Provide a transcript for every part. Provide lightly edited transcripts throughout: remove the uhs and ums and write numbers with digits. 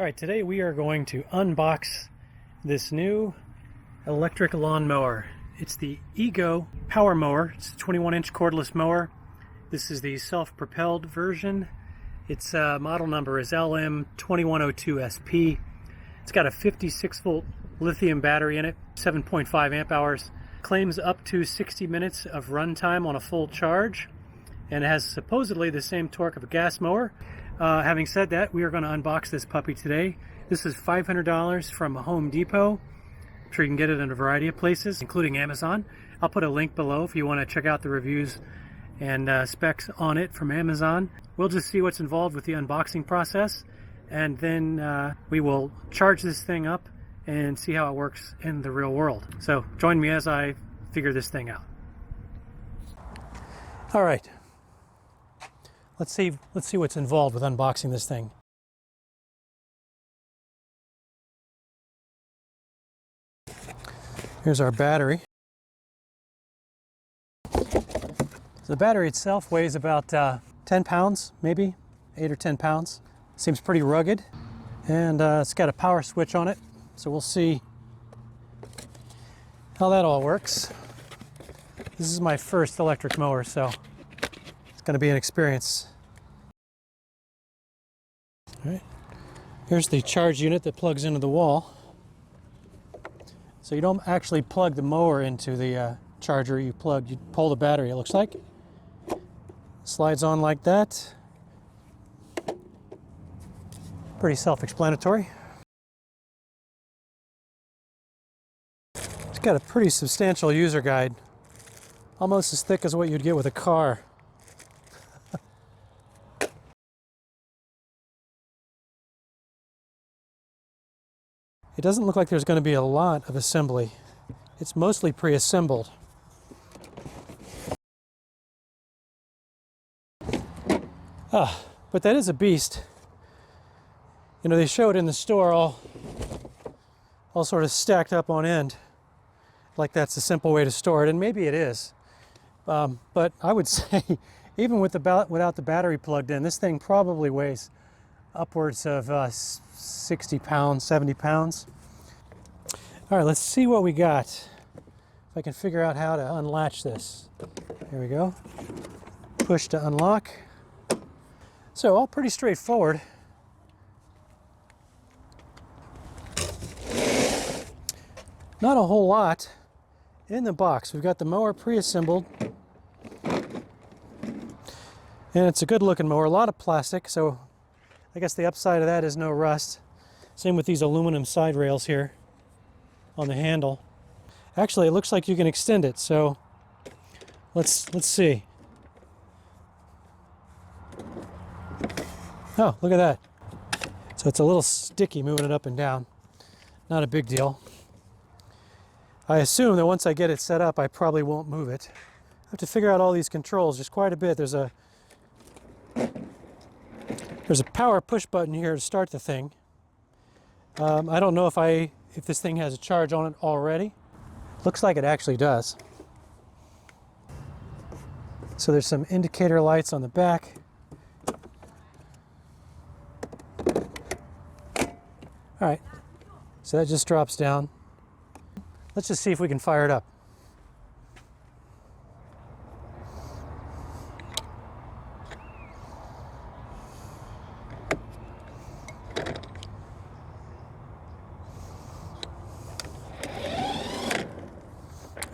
Alright, today we are going to unbox this new electric lawnmower. It's the Ego Power Mower. It's a 21-inch cordless mower. This is the self-propelled version. Its model number is LM2102SP. It's got a 56-volt lithium battery in it, 7.5 amp hours. Claims up to 60 minutes of runtime on a full charge, and it has supposedly the same torque of a gas mower. Having said that, we are going to unbox this puppy today. This is $500 from Home Depot. I'm sure you can get it in a variety of places, including Amazon. I'll put a link below if you want to check out the reviews and specs on it from Amazon. We'll just see what's involved with the unboxing process, and then we will charge this thing up and see how it works in the real world. So join me as I figure this thing out. All right. Let's see what's involved with unboxing this thing. Here's our battery. The battery itself weighs about 10 pounds, maybe 8 or 10 pounds. Seems pretty rugged, and it's got a power switch on it, so we'll see how that all works. This is my first electric mower, so it's going to be an experience. All right. Here's the charge unit that plugs into the wall. So you don't actually plug the mower into the charger, you pull the battery, it looks like. Slides on like that. Pretty self-explanatory. It's got a pretty substantial user guide, almost as thick as what you'd get with a car. It doesn't look like there's going to be a lot of assembly. It's mostly pre-assembled. But that is a beast. You know, they show it in the store all sort of stacked up on end, like that's a simple way to store it, and maybe it is. But I would say, even without the battery plugged in, this thing probably weighs upwards of 60 pounds, 70 pounds. All right, let's see what we got. If I can figure out how to unlatch this. There we go. Push to unlock. So all pretty straightforward. Not a whole lot in the box. We've got the mower pre-assembled. And it's a good looking mower, a lot of plastic, so I guess the upside of that is no rust. Same with these aluminum side rails here on the handle. Actually, it looks like you can extend it, so let's see. Oh, look at that. So it's a little sticky moving it up and down. Not a big deal. I assume that once I get it set up, I probably won't move it. I have to figure out all these controls. There's quite a bit. There's a power push button here to start the thing. I don't know if this thing has a charge on it already. Looks like it actually does. So there's some indicator lights on the back. All right, so that just drops down. Let's just see if we can fire it up.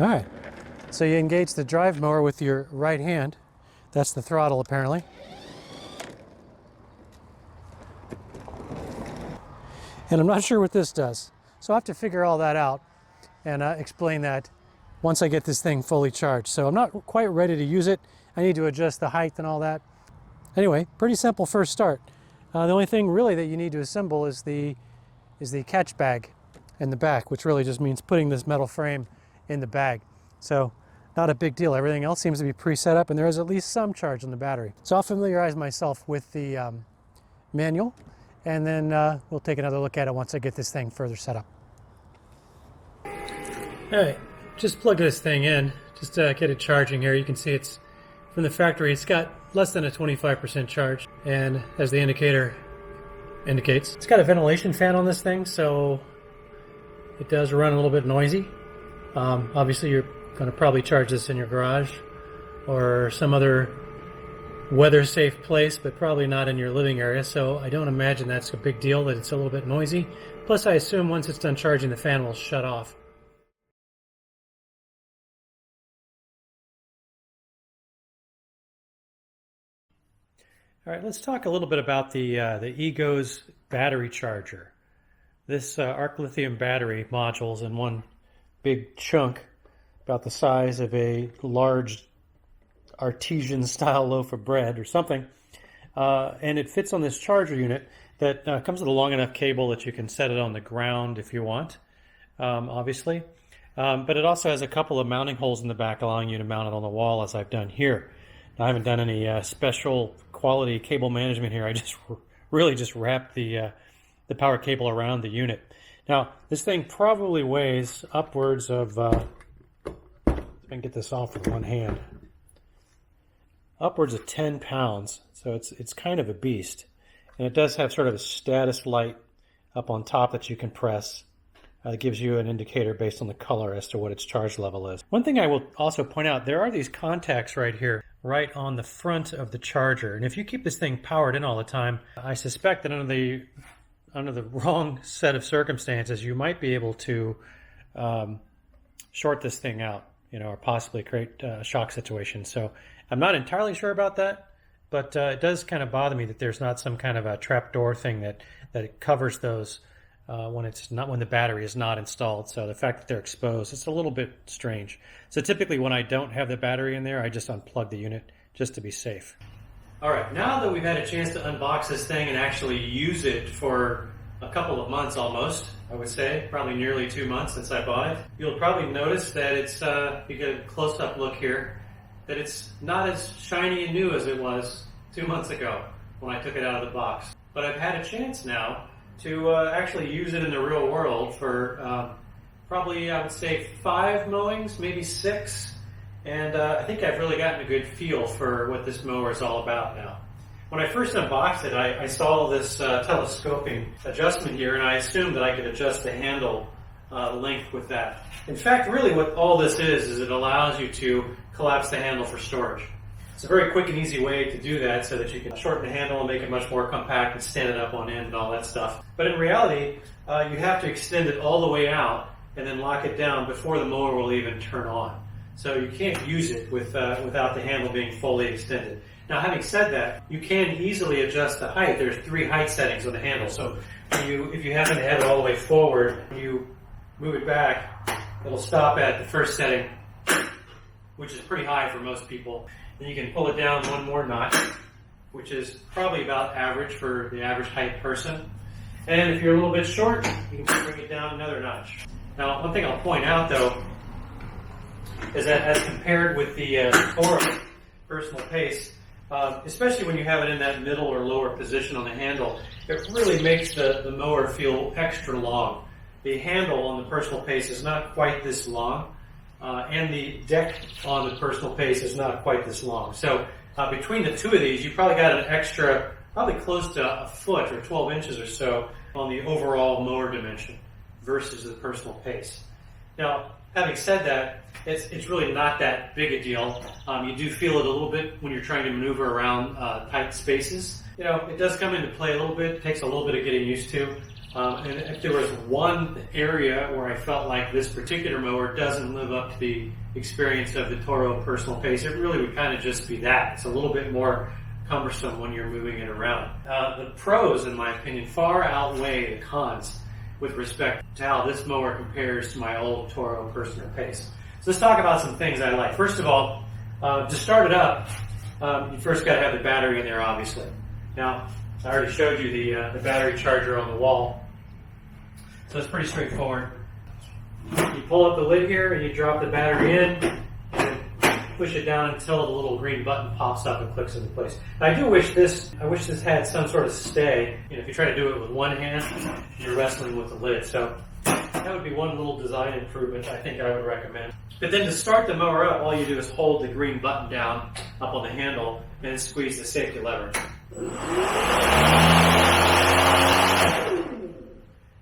All right, so you engage the drive mower with your right hand. That's the throttle, apparently. And I'm not sure what this does, so I have to figure all that out and explain that once I get this thing fully charged. So I'm not quite ready to use it. I need to adjust the height and all that. Anyway, pretty simple first start. The only thing really that you need to assemble is the catch bag in the back, which really just means putting this metal frame in the bag. So not a big deal. Everything else seems to be pre-set up, and there is at least some charge on the battery. So I'll familiarize myself with the manual, and then we'll take another look at it once I get this thing further set up. All right, just plug this thing in, just to get it charging here. You can see it's from the factory. It's got less than a 25% charge, and as the indicator indicates. It's got a ventilation fan on this thing, so it does run a little bit noisy. Obviously you're going to probably charge this in your garage or some other weather safe place, but probably not in your living area, so I don't imagine that's a big deal that it's a little bit noisy. Plus I assume once it's done charging, the fan will shut off. Alright, let's talk a little bit about the Ego's battery charger. This Arc Lithium battery module is in one big chunk about the size of a large artesian style loaf of bread or something, and it fits on this charger unit that comes with a long enough cable that you can set it on the ground if you want, obviously, but it also has a couple of mounting holes in the back allowing you to mount it on the wall, as I've done here. Now, I haven't done any special quality cable management here. I just really just wrapped the power cable around the unit. Now this thing probably weighs upwards of if I can get this off with one hand, upwards of 10 pounds, so it's kind of a beast. And it does have sort of a status light up on top that you can press. It gives you an indicator based on the color as to what its charge level is. One thing I will also point out, there are these contacts right here, right on the front of the charger. And if you keep this thing powered in all the time, I suspect that under the wrong set of circumstances, you might be able to short this thing out, or possibly create a shock situation. So I'm not entirely sure about that, but it does kind of bother me that there's not some kind of a trapdoor thing that it covers those when the battery is not installed. So the fact that they're exposed, it's a little bit strange. So typically when I don't have the battery in there, I just unplug the unit just to be safe. All right, now that we've had a chance to unbox this thing and actually use it for a couple of months almost, I would say, probably nearly 2 months since I bought it, you'll probably notice that it's, if you get a close-up look here, that it's not as shiny and new as it was 2 months ago when I took it out of the box. But I've had a chance now to actually use it in the real world for probably, I would say, 5 mowings, maybe 6. And I think I've really gotten a good feel for what this mower is all about now. When I first unboxed it, I saw this telescoping adjustment here, and I assumed that I could adjust the handle length with that. In fact, really what all this is it allows you to collapse the handle for storage. It's a very quick and easy way to do that so that you can shorten the handle and make it much more compact and stand it up on end and all that stuff. But in reality, you have to extend it all the way out and then lock it down before the mower will even turn on. So you can't use it without the handle being fully extended. Now, having said that, you can easily adjust the height. There's 3 height settings on the handle. So if you happen to have it all the way forward, when you move it back, it'll stop at the first setting, which is pretty high for most people. Then you can pull it down 1 more notch, which is probably about average for the average height person. And if you're a little bit short, you can bring it down another notch. Now, one thing I'll point out, though, is that as compared with the Toro personal pace, especially when you have it in that middle or lower position on the handle, it really makes the mower feel extra long. The handle on the personal pace is not quite this long, and the deck on the personal pace is not quite this long. So between the two of these, you probably got an extra, probably close to a foot or 12 inches or so on the overall mower dimension versus the personal pace. Now, having said that, it's really not that big a deal. You do feel it a little bit when you're trying to maneuver around tight spaces. It does come into play a little bit. It takes a little bit of getting used to. And if there was one area where I felt like this particular mower doesn't live up to the experience of the Toro personal pace, it really would kind of just be that. It's a little bit more cumbersome when you're moving it around. The pros, in my opinion, far outweigh the cons with respect to how this mower compares to my old Toro personal pace. So let's talk about some things I like. First of all, to start it up, you first got to have the battery in there, obviously. Now, I already showed you the battery charger on the wall, so it's pretty straightforward. You pull up the lid here and you drop the battery in and push it down until the little green button pops up and clicks into place. Now, I wish this had some sort of stay. If you try to do it with one hand, you're wrestling with the lid. So that would be one little design improvement I think I would recommend. But then to start the mower up, all you do is hold the green button down up on the handle and squeeze the safety lever.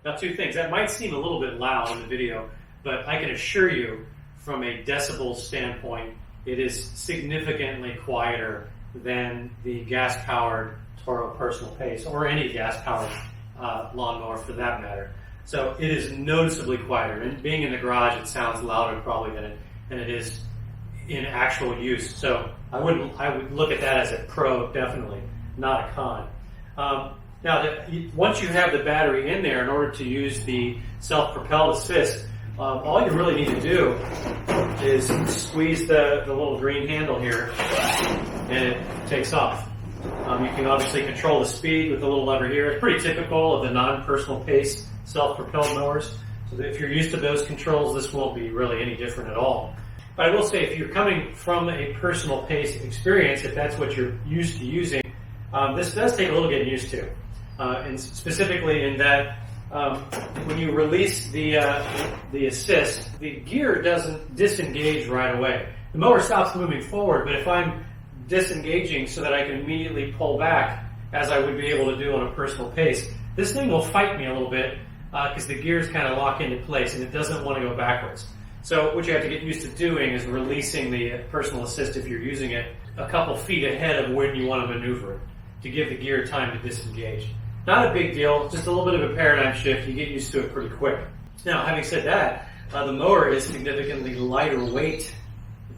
Now, two things. That might seem a little bit loud in the video, but I can assure you from a decibel standpoint, it is significantly quieter than the gas-powered Toro Personal Pace or any gas-powered lawnmower for that matter. So it is noticeably quieter. And being in the garage, it sounds louder probably than it is in actual use. So I would look at that as a pro, definitely, not a con. Now, once you have the battery in there, in order to use the self-propelled assist, all you really need to do is squeeze the little green handle here, and it takes off. You can obviously control the speed with the little lever here. It's pretty typical of the non-personal pace self-propelled mowers. So if you're used to those controls, this won't be really any different at all. But I will say, if you're coming from a personal pace experience, if that's what you're used to using, this does take a little getting used to. And specifically in that when you release the assist, the gear doesn't disengage right away. The mower stops moving forward, but if I'm disengaging so that I can immediately pull back, as I would be able to do on a personal pace, this thing will fight me a little bit because the gears kind of lock into place and it doesn't want to go backwards. So what you have to get used to doing is releasing the personal assist, if you're using it, a couple feet ahead of when you want to maneuver it to give the gear time to disengage. Not a big deal, just a little bit of a paradigm shift. You get used to it pretty quick. Now, having said that, the mower is significantly lighter weight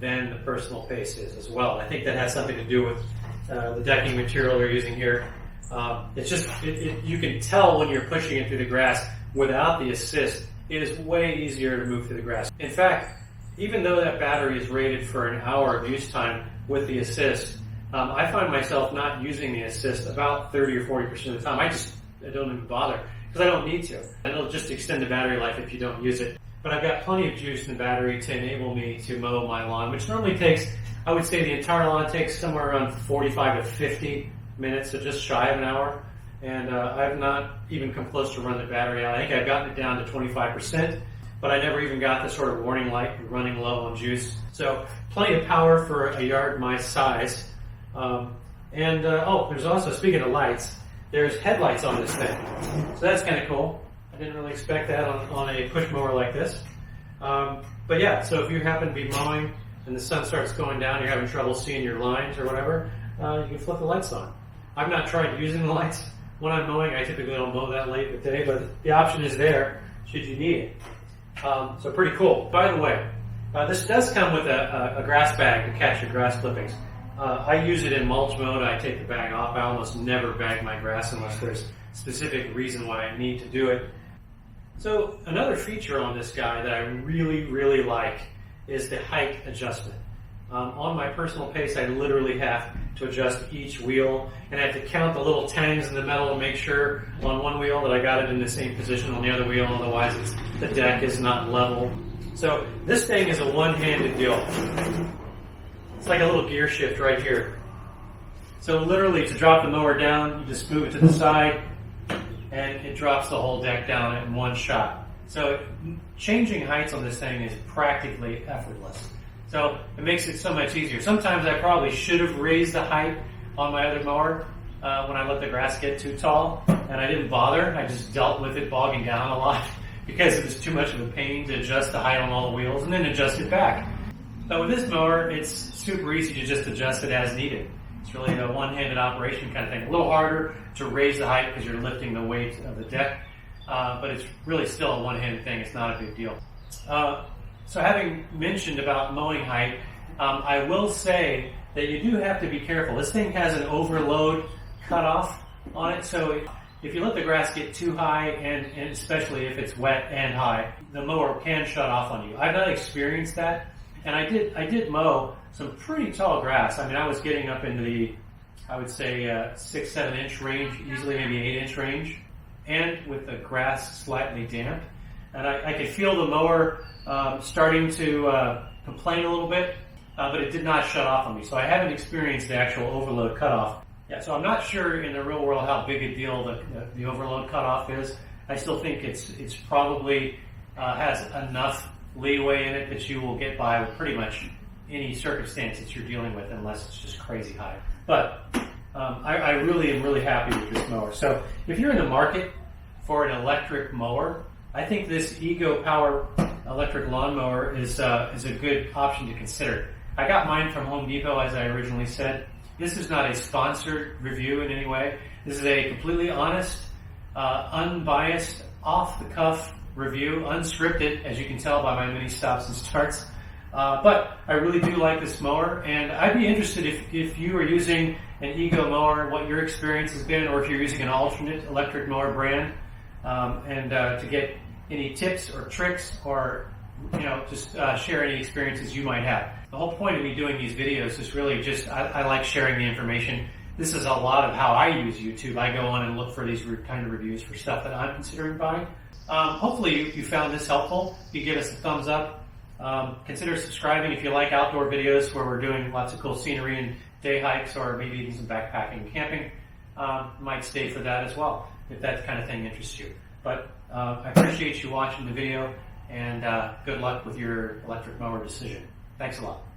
than the personal pace is as well. I think that has something to do with the decking material they're using here. It's just, you can tell when you're pushing it through the grass without the assist, it is way easier to move through the grass. In fact, even though that battery is rated for an hour of use time with the assist, I find myself not using the assist about 30 or 40% of the time. I don't even bother because I don't need to. And it'll just extend the battery life if you don't use it. But I've got plenty of juice in the battery to enable me to mow my lawn, which normally takes, I would say the entire lawn takes somewhere around 45 to 50 minutes, so just shy of an hour. And I've not even come close to run the battery out. I think I've gotten it down to 25%, but I never even got the sort of warning light running low on juice. So plenty of power for a yard my size. There's also, speaking of lights, there's headlights on this thing. So that's kind of cool. I didn't really expect that on a push mower like this. But yeah, so if you happen to be mowing and the sun starts going down, you're having trouble seeing your lines or whatever, you can flip the lights on. I've not tried using the lights when I'm mowing. I typically don't mow that late in the day, but the option is there should you need it. So pretty cool. By the way, this does come with a grass bag to catch your grass clippings. I use it in mulch mode. I take the bag off. I almost never bag my grass unless there's specific reason why I need to do it. So another feature on this guy that I really, really like is the height adjustment. On my personal pace, I literally have to adjust each wheel, and I have to count the little tangs in the metal to make sure on one wheel that I got it in the same position on the other wheel, otherwise the deck is not level. So this thing is a one-handed deal. It's like a little gear shift right here. So literally, to drop the mower down, you just move it to the side, and it drops the whole deck down in one shot. So changing heights on this thing is practically effortless. So it makes it so much easier. Sometimes I probably should have raised the height on my other mower when I let the grass get too tall, and I didn't bother. I just dealt with it bogging down a lot because it was too much of a pain to adjust the height on all the wheels and then adjust it back. But with this mower, it's super easy to just adjust it as needed. It's really a one-handed operation kind of thing. A little harder to raise the height because you're lifting the weight of the deck, but it's really still a one-handed thing. It's not a big deal. So having mentioned about mowing height, I will say that you do have to be careful. This thing has an overload cutoff on it, so if you let the grass get too high, and especially if it's wet and high, the mower can shut off on you. I've not experienced that, and I did mow some pretty tall grass. I mean, I was getting up into the, I would say, 6-7 inch range, easily maybe 8 inch range, and with the grass slightly damp. And I could feel the mower starting to complain a little bit, but it did not shut off on me. So I haven't experienced the actual overload cutoff. Yeah, so I'm not sure in the real world how big a deal the overload cutoff is. I still think it's probably has enough leeway in it that you will get by with pretty much any circumstance that you're dealing with, unless it's just crazy high. But I really am really happy with this mower. So if you're in the market for an electric mower, I think this Ego Power electric lawnmower is a good option to consider. I got mine from Home Depot, as I originally said. This is not a sponsored review in any way. This is a completely honest, unbiased, off-the-cuff review, unscripted, as you can tell by my many stops and starts. But I really do like this mower, and I'd be interested if you are using an Ego mower, what your experience has been, or if you're using an alternate electric mower brand, and to get any tips or tricks, or just share any experiences you might have. The whole point of me doing these videos is really just I like sharing the information. This is a lot of how I use YouTube. I go on and look for these kind of reviews for stuff that I'm considering buying. Hopefully you found this helpful. If you give us a thumbs up, consider subscribing if you like outdoor videos where we're doing lots of cool scenery and day hikes, or maybe even some backpacking and camping. Might stay for that as well, if that kind of thing interests you. But I appreciate you watching the video, and good luck with your electric mower decision. Thanks a lot.